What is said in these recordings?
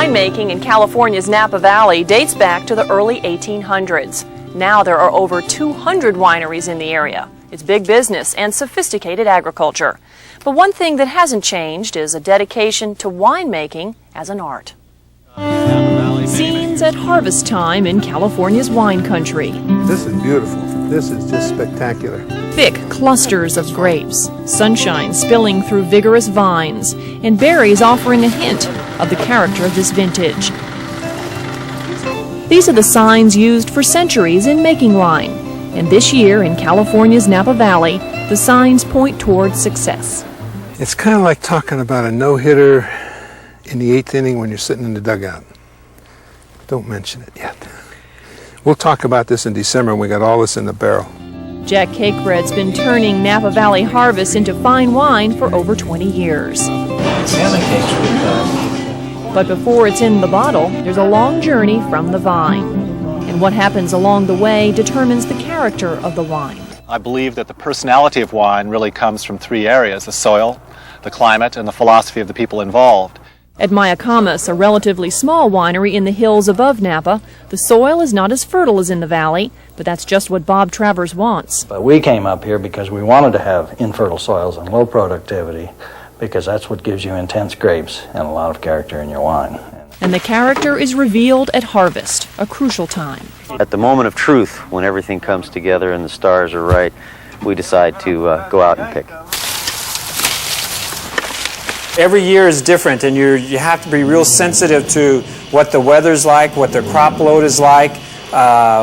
Winemaking in California's Napa Valley dates back to the early 1800s. Now there are over 200 wineries in the area. It's big business and sophisticated agriculture. But one thing that hasn't changed is a dedication to winemaking as an art. Scenes at harvest time in California's wine country. This is beautiful. This is just spectacular. Thick clusters of grapes, sunshine spilling through vigorous vines, and berries offering a hint of the character of this vintage. These are the signs used for centuries in making wine, and this year in California's Napa Valley, the signs point towards success. It's kind of like talking about a no-hitter in the 8th inning when you're sitting in the dugout. Don't mention it yet. We'll talk about this in December when we got all this in the barrel. Jack Cakebread's been turning Napa Valley harvest into fine wine for over 20 years. Salmon cakes pretty good. But before it's in the bottle, there's a long journey from the vine. And what happens along the way determines the character of the wine. I believe that the personality of wine really comes from 3 areas: the soil, the climate, and the philosophy of the people involved. At Mayacamas, a relatively small winery in the hills above Napa, the soil is not as fertile as in the valley, but that's just what Bob Travers wants. But we came up here because we wanted to have infertile soils and low productivity, because that's what gives you intense grapes and a lot of character in your wine. And the character is revealed at harvest, a crucial time. At the moment of truth, when everything comes together and the stars are right, we decide to go out and pick. Every year is different, and you have to be real sensitive to what the weather's like, what the crop load is like,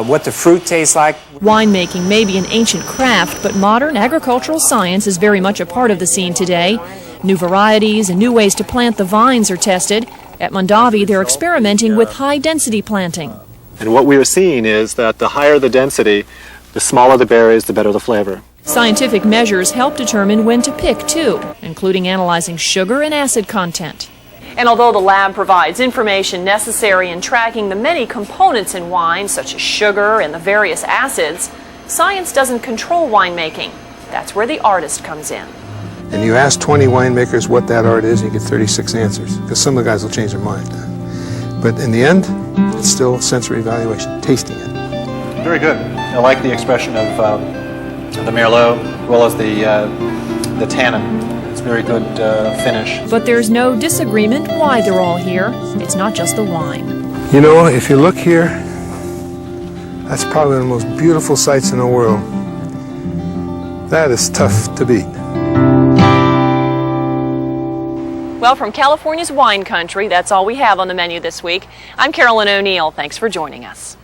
what the fruit tastes like. Winemaking may be an ancient craft, but modern agricultural science is very much a part of the scene today. New varieties and new ways to plant the vines are tested. At Mondavi, they're experimenting with high-density planting. And what we are seeing is that the higher the density, the smaller the berries, the better the flavor. Scientific measures help determine when to pick, too, including analyzing sugar and acid content. And although the lab provides information necessary in tracking the many components in wine, such as sugar and the various acids, science doesn't control winemaking. That's where the artist comes in. And you ask 20 winemakers what that art is, and you get 36 answers, because some of the guys will change their mind. But in the end, it's still sensory evaluation, tasting it. Very good. I like the expression of the Merlot, as well as the tannin. It's very good finish. But there's no disagreement why they're all here. It's not just the wine. You know, if you look here, that's probably one of the most beautiful sights in the world. That is tough to beat. Well, from California's wine country, that's all we have on the menu this week. I'm Carolyn O'Neil. Thanks for joining us.